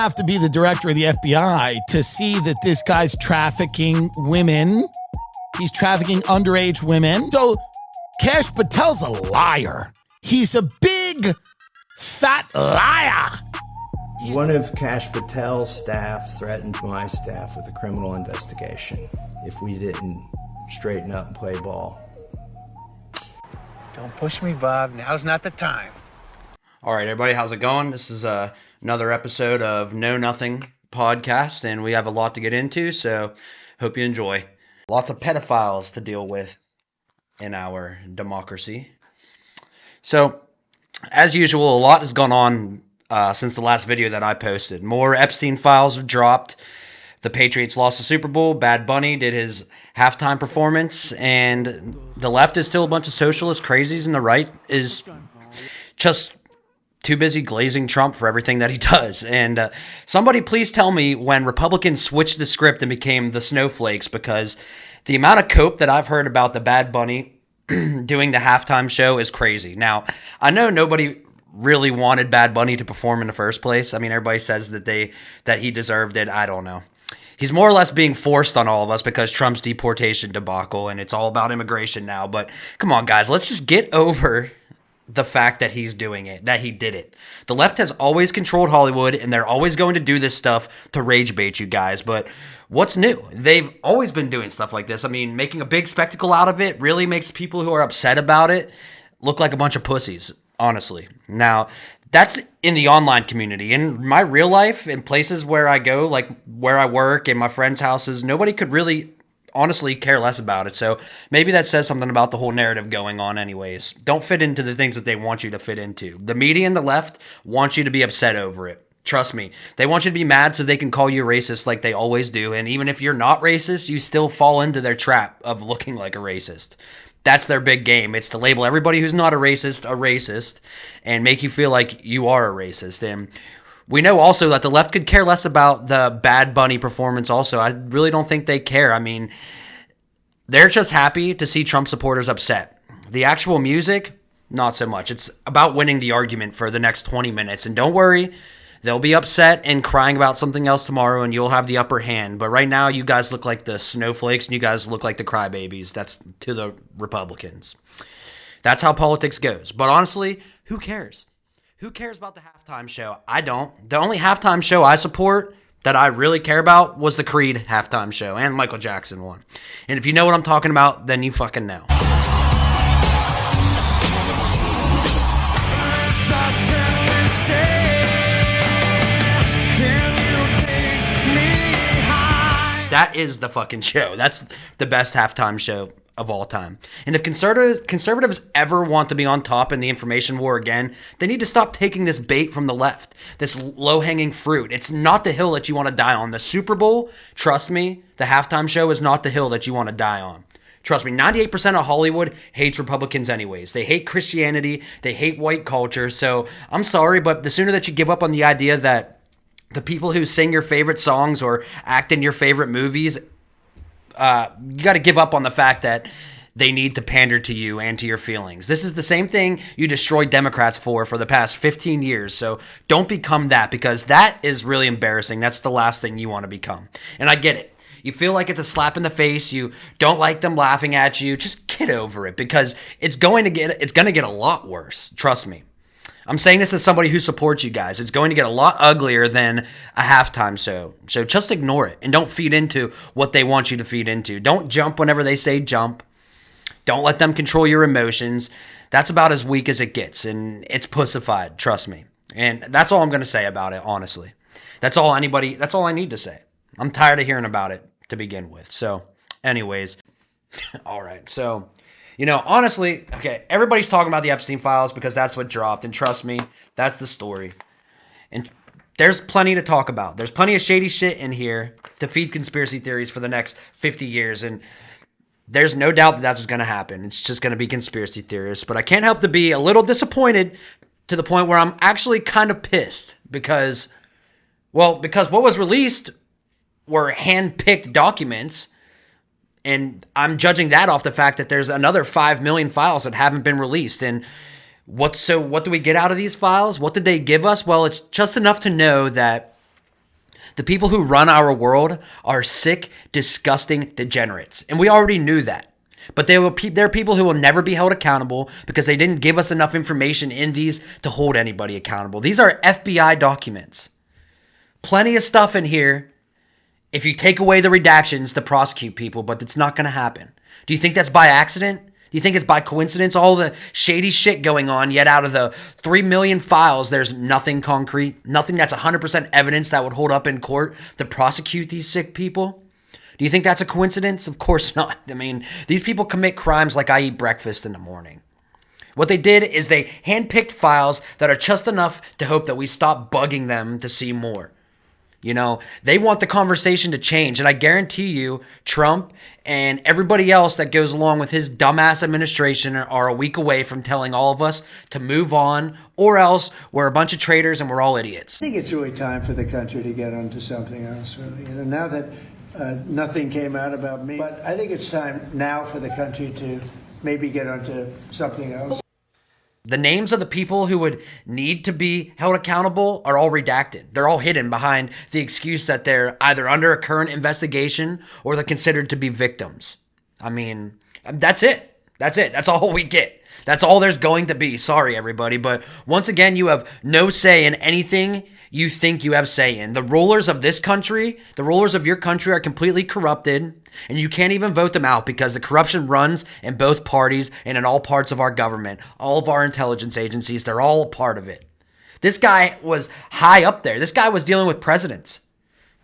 have to be the director of the FBI to see that this guy's trafficking women. He's trafficking underage women. So Kash Patel's a liar. He's a big, fat liar. One of Kash Patel's staff threatened my staff with a criminal investigation if we didn't straighten up and play ball. Don't push me, Bob. Now's not the time. All right, everybody, how's it going? This is another episode of Know Nothing podcast, and we have a lot to get into, so hope you enjoy. Lots of pedophiles to deal with in our democracy. So, as usual, a lot has gone on since the last video that I posted. More Epstein files have dropped. The Patriots lost the Super Bowl. Bad Bunny did his halftime performance, and the left is still a bunch of socialist crazies, and the right is just too busy glazing Trump for everything that he does. And somebody please tell me when Republicans switched the script and became the snowflakes, because the amount of cope that I've heard about the Bad Bunny doing the halftime show is crazy. Now, I know nobody really wanted Bad Bunny to perform in the first place. I mean, everybody says that he deserved it. I don't know. He's more or less being forced on all of us because Trump's deportation debacle, and it's all about immigration now. But come on, guys, let's just get over the fact that he's doing it, that he did it. The left has always controlled Hollywood, and they're always going to do this stuff to rage bait you guys. But what's new? They've always been doing stuff like this. I mean, making a big spectacle out of it really makes people who are upset about it look like a bunch of pussies, honestly. Now, that's in the online community. In my real life, in places where I go, like where I work, in my friends' houses, nobody could really honestly care less about it. So maybe that says something about the whole narrative going on anyways. Don't fit into the things that they want you to fit into. The media and the left want you to be upset over it. Trust me. They want you to be mad so they can call you racist like they always do. And even if you're not racist, you still fall into their trap of looking like a racist. That's their big game. It's to label everybody who's not a racist, and make you feel like you are a racist. And we know also that the left could care less about the Bad Bunny performance also. I really don't think they care. I mean, they're just happy to see Trump supporters upset. The actual music, not so much. It's about winning the argument for the next 20 minutes. And don't worry, they'll be upset and crying about something else tomorrow, and you'll have the upper hand. But right now, you guys look like the snowflakes, and you guys look like the crybabies. That's to the Republicans. That's how politics goes. But honestly, who cares? Who cares about the halftime show? I don't. The only halftime show I support that I really care about was the Creed halftime show and Michael Jackson one. And if you know what I'm talking about, then you fucking know. That is the fucking show. That's the best halftime show of all time. And if conservatives ever want to be on top in the information war again, they need to stop taking this bait from the left, this low-hanging fruit. It's not the hill that you want to die on. The Super Bowl, trust me, the halftime show is not the hill that you want to die on. Trust me, 98% of Hollywood hates Republicans anyways. They hate Christianity. They hate white culture. So I'm sorry, but the sooner that you give up on the idea that the people who sing your favorite songs or act in your favorite movies, you got to give up on the fact that they need to pander to you and to your feelings. This is the same thing you destroyed Democrats for the past 15 years. So don't become that, because that is really embarrassing. That's the last thing you want to become. And I get it. You feel like it's a slap in the face. You don't like them laughing at you. Just get over it, because it's going to get a lot worse. Trust me. I'm saying this as somebody who supports you guys. It's going to get a lot uglier than a halftime show. So just ignore it and don't feed into what they want you to feed into. Don't jump whenever they say jump. Don't let them control your emotions. That's about as weak as it gets, and it's pussified, trust me. And that's all I'm going to say about it, honestly. That's all I need to say. I'm tired of hearing about it to begin with. So, anyways, all right. So, honestly, okay, everybody's talking about the Epstein files because that's what dropped. And trust me, that's the story. And there's plenty to talk about. There's plenty of shady shit in here to feed conspiracy theories for the next 50 years. And there's no doubt that that's what's going to happen. It's just going to be conspiracy theorists. But I can't help to be a little disappointed, to the point where I'm actually kind of pissed because what was released were hand-picked documents. And I'm judging that off the fact that there's another 5 million files that haven't been released. And what do we get out of these files? What did they give us? Well, it's just enough to know that The people who run our world are sick, disgusting degenerates. And we already knew that. But they're people who will never be held accountable because they didn't give us enough information in these to hold anybody accountable. These are FBI documents. Plenty of stuff in here if you take away the redactions to prosecute people, but it's not going to happen. Do you think that's by accident? Do you think it's by coincidence? All the shady shit going on, yet out of the 3 million files, there's nothing concrete, nothing that's 100% evidence that would hold up in court to prosecute these sick people? Do you think that's a coincidence? Of course not. I mean, these people commit crimes like I eat breakfast in the morning. What they did is they handpicked files that are just enough to hope that we stop bugging them to see more. You know, they want the conversation to change. And I guarantee you, Trump and everybody else that goes along with his dumbass administration are a week away from telling all of us to move on, or else we're a bunch of traitors and we're all idiots. I think it's really time for the country to get onto something else, really. You know, now that nothing came out about me, but I think it's time now for the country to maybe get onto something else. The names of the people who would need to be held accountable are all redacted. They're all hidden behind the excuse that they're either under a current investigation or they're considered to be victims. I mean, that's it. That's it. That's all we get. That's all there's going to be. Sorry, everybody. But once again, you have no say in anything you think you have say in. The rulers of this country, the rulers of your country are completely corrupted, and you can't even vote them out because the corruption runs in both parties and in all parts of our government. All of our intelligence agencies, they're all a part of it. This guy was high up there. This guy was dealing with presidents.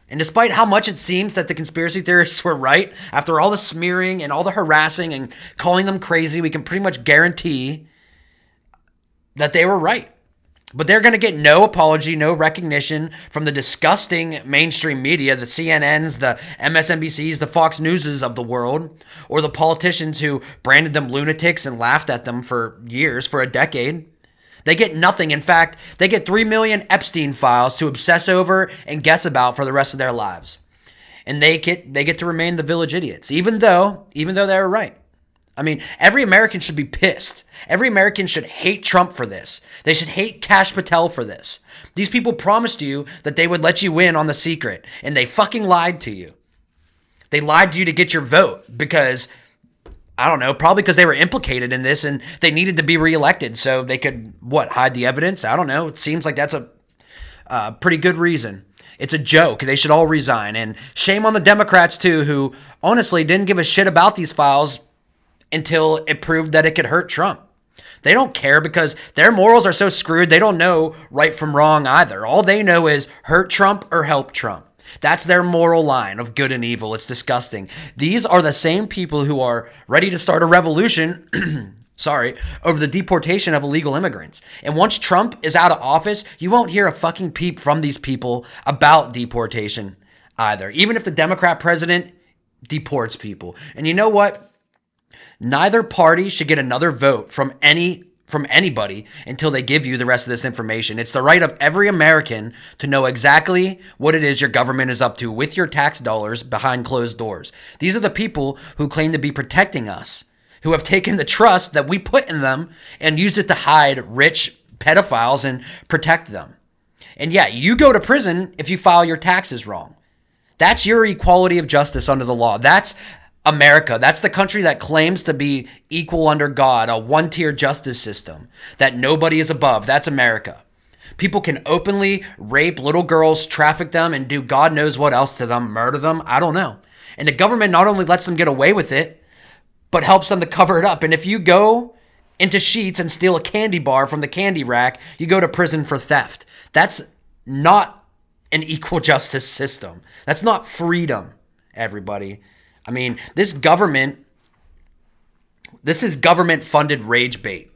And despite how much it seems that the conspiracy theorists were right, after all the smearing and all the harassing and calling them crazy, we can pretty much guarantee that they were right. But they're going to get no apology, no recognition from the disgusting mainstream media, the CNNs, the MSNBCs, the Fox Newses of the world, or the politicians who branded them lunatics and laughed at them for years, for a decade. They get nothing. In fact, they get 3 million Epstein files to obsess over and guess about for the rest of their lives. And they get to remain the village idiots, even though they were right. I mean, every American should be pissed. Every American should hate Trump for this. They should hate Kash Patel for this. These people promised you that they would let you in on the secret, and they fucking lied to you. They lied to you to get your vote because, I don't know, probably because they were implicated in this and they needed to be reelected so they could, hide the evidence? I don't know. It seems like that's a pretty good reason. It's a joke. They should all resign. And shame on the Democrats, too, who honestly didn't give a shit about these files until it proved that it could hurt Trump. They don't care because their morals are so screwed, they don't know right from wrong either. All they know is hurt Trump or help Trump. That's their moral line of good and evil. It's disgusting. These are the same people who are ready to start a revolution over the deportation of illegal immigrants. And once Trump is out of office, you won't hear a fucking peep from these people about deportation either, even if the Democrat president deports people. And you know what? Neither party should get another vote from anybody until they give you the rest of this information. It's the right of every American to know exactly what it is your government is up to with your tax dollars behind closed doors. These are the people who claim to be protecting us, who have taken the trust that we put in them and used it to hide rich pedophiles and protect them. And yeah, you go to prison if you file your taxes wrong. That's your equality of justice under the law. That's America. That's the country that claims to be equal under God, a one-tier justice system that nobody is above. That's America. People can openly rape little girls, traffic them, and do God knows what else to them, murder them. I don't know. And the government not only lets them get away with it, but helps them to cover it up. And if you go into Sheetz and steal a candy bar from the candy rack, you go to prison for theft. That's not an equal justice system. That's not freedom, everybody. I mean, this is government-funded rage bait.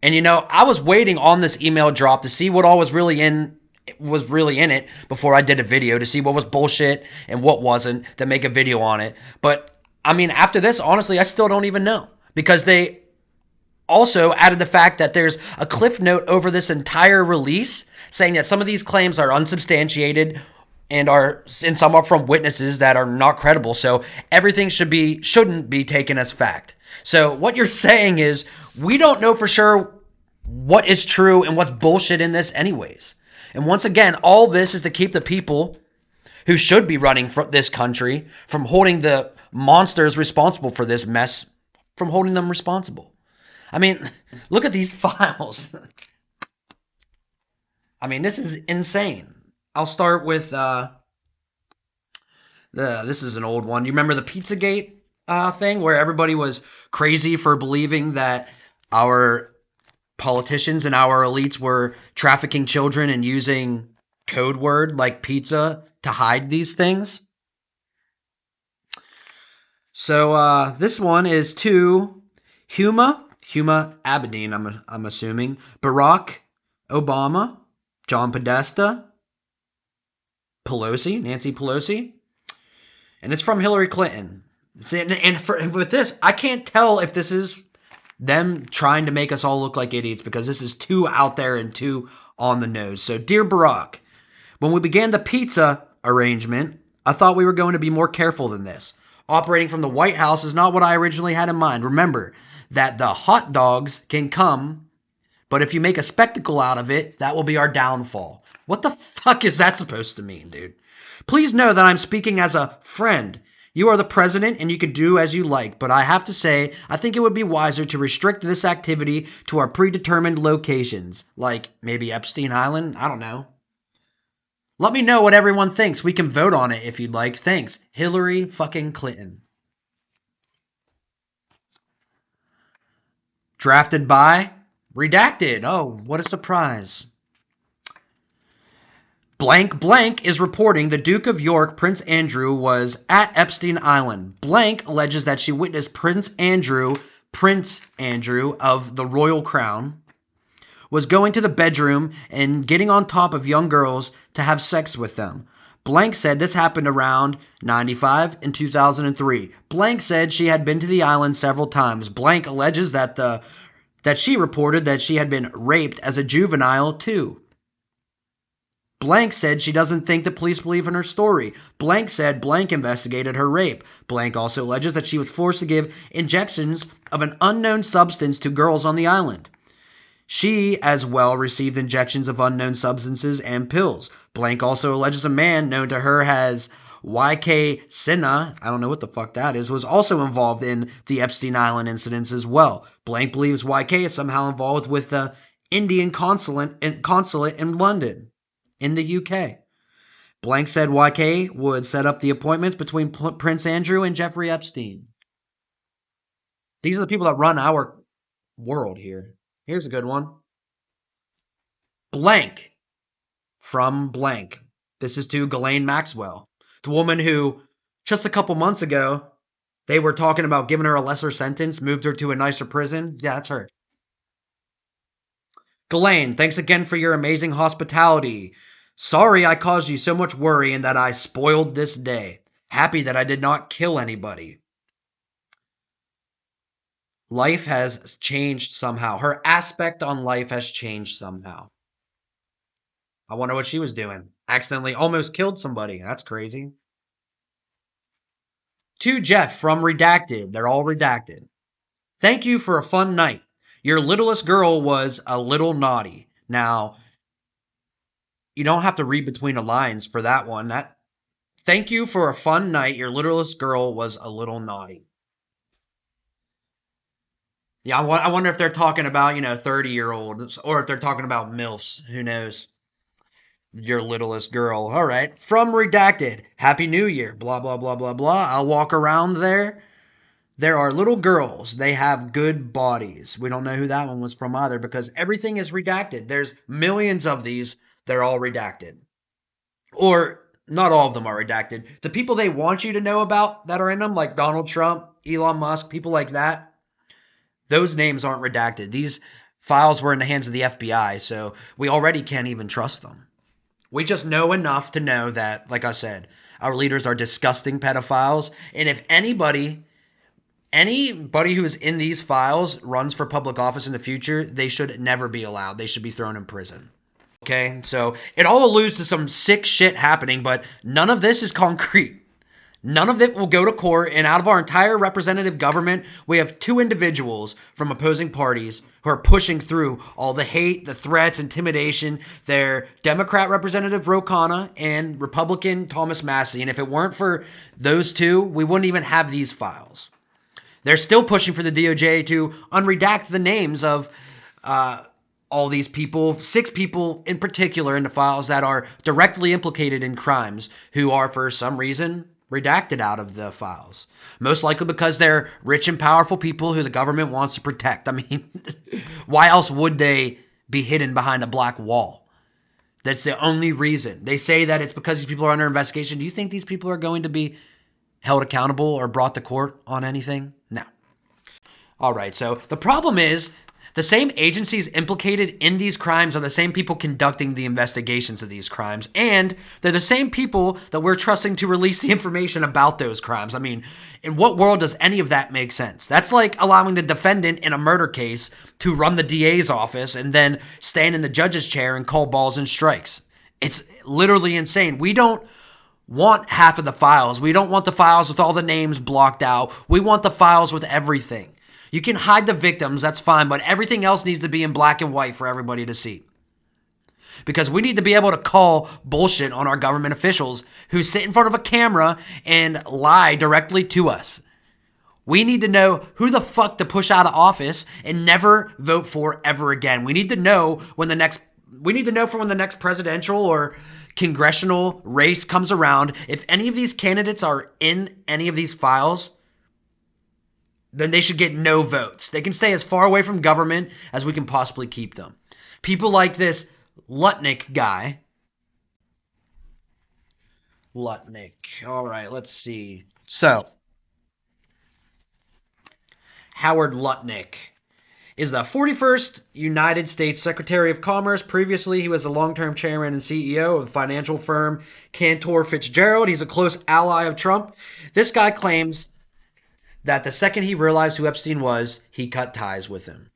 And you know, I was waiting on this email drop to see what all was really in it before I did a video, to see what was bullshit and what wasn't, to make a video on it. But I mean, after this, honestly, I still don't even know, because they also added the fact that there's a cliff note over this entire release saying that some of these claims are unsubstantiated and some are from witnesses that are not credible. So everything shouldn't be taken as fact. So what you're saying is we don't know for sure what is true and what's bullshit in this anyways. And once again, all this is to keep the people who should be running from this country, from holding the monsters responsible for this mess, from holding them responsible. I mean, look at these files. I mean, this is insane. I'll start with this is an old one. You remember the Pizzagate thing where everybody was crazy for believing that our politicians and our elites were trafficking children and using code word like pizza to hide these things? So this one is to Huma Abedin, I'm assuming, Barack Obama, John Podesta, Nancy Pelosi, and it's from Hillary Clinton. And with this, I can't tell if this is them trying to make us all look like idiots because this is too out there and too on the nose. So, dear Barack, when we began the pizza arrangement, I thought we were going to be more careful than this. Operating from the White House is not what I originally had in mind. Remember that the hot dogs can come, but if you make a spectacle out of it, that will be our downfall. What the fuck is that supposed to mean, dude? Please know that I'm speaking as a friend. You are the president and you can do as you like, but I have to say, I think it would be wiser to restrict this activity to our predetermined locations, like maybe Epstein Island, I don't know. Let me know what everyone thinks. We can vote on it if you'd like. Thanks, Hillary fucking Clinton. Drafted by Redacted. Oh, what a surprise. Blank blank is reporting the Duke of York, Prince Andrew, was at Epstein Island. Blank alleges that she witnessed Prince Andrew of the royal crown, was going to the bedroom and getting on top of young girls to have sex with them. Blank said this happened around 95 and 2003. Blank said she had been to the island several times. Blank alleges that she reported that she had been raped as a juvenile too. Blank said she doesn't think the police believe in her story. Blank said Blank investigated her rape. Blank also alleges that she was forced to give injections of an unknown substance to girls on the island. She, as well, received injections of unknown substances and pills. Blank also alleges a man known to her as YK Sinha, I don't know what the fuck that is, was also involved in the Epstein Island incidents as well. Blank believes YK is somehow involved with the Indian consulate in London, in the UK. Blank said YK would set up the appointments between Prince Andrew and Jeffrey Epstein. These are the people that run our world here. Here's a good one. Blank from Blank. This is to Ghislaine Maxwell, the woman who just a couple months ago they were talking about giving her a lesser sentence, moved her to a nicer prison. Yeah, that's her. Ghislaine, thanks again for your amazing hospitality. Sorry I caused you so much worry and that I spoiled this day. Happy that I did not kill anybody. Life has changed somehow. Her aspect on life has changed somehow. I wonder what she was doing. Accidentally almost killed somebody. That's crazy. To Jeff from Redacted. They're all redacted. Thank you for a fun night. Your littlest girl was a little naughty. Now, you don't have to read between the lines for that one. Thank you for a fun night. Your littlest girl was a little naughty. Yeah, I wonder if they're talking about, 30-year-olds, or if they're talking about MILFs. Who knows? Your littlest girl. All right. From Redacted. Happy New Year. Blah, blah, blah, blah, blah. I'll walk around there. There are little girls. They have good bodies. We don't know who that one was from either because everything is redacted. There's millions of these. They're all redacted. Or not all of them are redacted. The people they want you to know about that are in them, like Donald Trump, Elon Musk, people like that, those names aren't redacted. These files were in the hands of the FBI, so we already can't even trust them. We just know enough to know that, like I said, our leaders are disgusting pedophiles. And if anybody who is in these files runs for public office in the future, they should never be allowed. They should be thrown in prison. Okay, so it all alludes to some sick shit happening, but none of this is concrete. None of it will go to court, and out of our entire representative government, we have 2 individuals from opposing parties who are pushing through all the hate, the threats, intimidation. They're Democrat Representative Ro Khanna and Republican Thomas Massie, and if it weren't for those 2, we wouldn't even have these files. They're still pushing for the DOJ to unredact the names of all these people, 6 people in particular in the files that are directly implicated in crimes who are, for some reason, redacted out of the files. Most likely because they're rich and powerful people who the government wants to protect. I mean, why else would they be hidden behind a black wall? That's the only reason. They say that it's because these people are under investigation. Do you think these people are going to be held accountable or brought to court on anything? No. All right, so the problem is the same agencies implicated in these crimes are the same people conducting the investigations of these crimes, and they're the same people that we're trusting to release the information about those crimes. I mean, in what world does any of that make sense? That's like allowing the defendant in a murder case to run the DA's office and then stand in the judge's chair and call balls and strikes. It's literally insane. We don't want half of the files. We don't want the files with all the names blocked out. We want the files with everything. You can hide the victims, that's fine, but everything else needs to be in black and white for everybody to see. Because we need to be able to call bullshit on our government officials who sit in front of a camera and lie directly to us. We need to know who the fuck to push out of office and never vote for ever again. We need to know when the next presidential or congressional race comes around, if any of these candidates are in any of these files, then they should get no votes. They can stay as far away from government as we can possibly keep them. People like this Lutnick guy. Lutnick. All right, let's see. So, Howard Lutnick is the 41st United States Secretary of Commerce. Previously, he was the long-term chairman and CEO of the financial firm Cantor Fitzgerald. He's a close ally of Trump. This guy claims that the second he realized who Epstein was, he cut ties with him.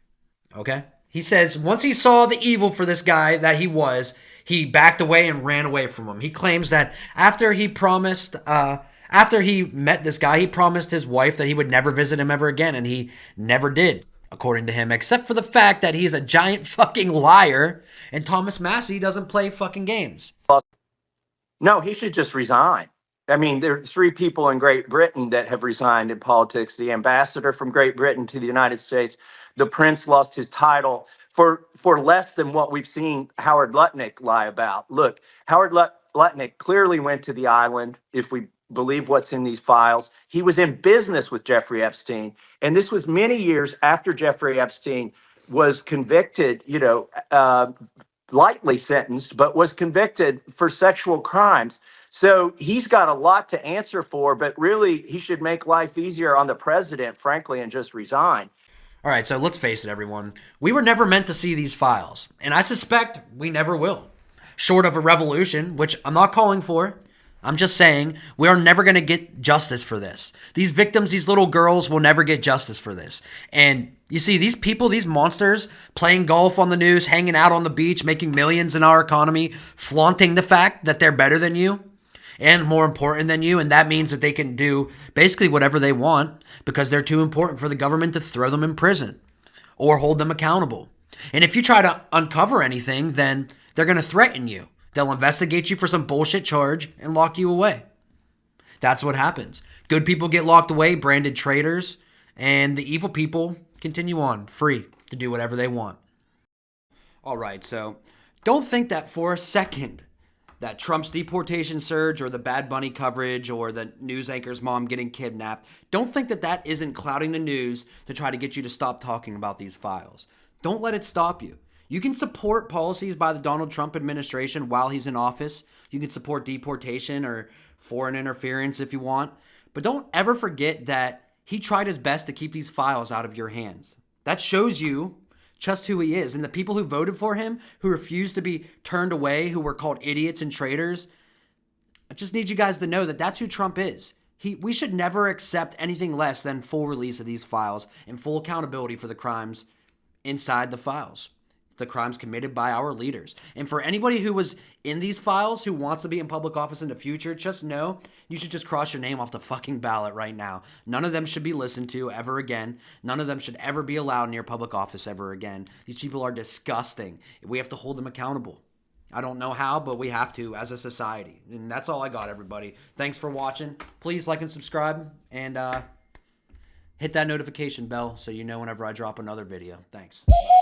Okay? He says once he saw the evil for this guy that he was, he backed away and ran away from him. He claims that after he met this guy, he promised his wife that he would never visit him ever again, and he never did, according to him, except for the fact that he's a giant fucking liar, and Thomas Massie doesn't play fucking games. No, he should just resign. I mean, there are 3 people in Great Britain that have resigned in politics. The ambassador from Great Britain to the United States, the prince lost his title for less than what we've seen Howard Lutnick lie about. Look, Howard Lutnick clearly went to the island, if we believe what's in these files. He was in business with Jeffrey Epstein, and this was many years after Jeffrey Epstein was convicted, lightly sentenced, but was convicted for sexual crimes. So he's got a lot to answer for, but really he should make life easier on the president, frankly, and just resign. All right, so let's face it, everyone. We were never meant to see these files, and I suspect we never will. Short of a revolution, which I'm not calling for. I'm just saying we are never going to get justice for this. These victims, these little girls will never get justice for this. And you see, these people, these monsters, playing golf on the news, hanging out on the beach, making millions in our economy, flaunting the fact that they're better than you and more important than you, and that means that they can do basically whatever they want because they're too important for the government to throw them in prison or hold them accountable. And if you try to uncover anything, then they're going to threaten you. They'll investigate you for some bullshit charge and lock you away. That's what happens. Good people get locked away, branded traitors, and the evil people continue on, free to do whatever they want. All right, so don't think that for a second that Trump's deportation surge or the Bad Bunny coverage or the news anchor's mom getting kidnapped, don't think that that isn't clouding the news to try to get you to stop talking about these files. Don't let it stop you. You can support policies by the Donald Trump administration while he's in office. You can support deportation or foreign interference if you want. But don't ever forget that he tried his best to keep these files out of your hands. That shows you just who he is. And the people who voted for him, who refused to be turned away, who were called idiots and traitors, I just need you guys to know that that's who Trump is. We should never accept anything less than full release of these files and full accountability for the crimes inside the files. the crimes committed by our leaders. And for anybody who was in these files who wants to be in public office in the future, just know you should just cross your name off the fucking ballot right now. None of them should be listened to ever again. None of them should ever be allowed near public office ever again. These people are disgusting. We have to hold them accountable. I don't know how, but we have to as a society. And that's all I got, everybody. Thanks for watching. Please like and subscribe, and hit that notification bell so you know whenever I drop another video. Thanks. Bye.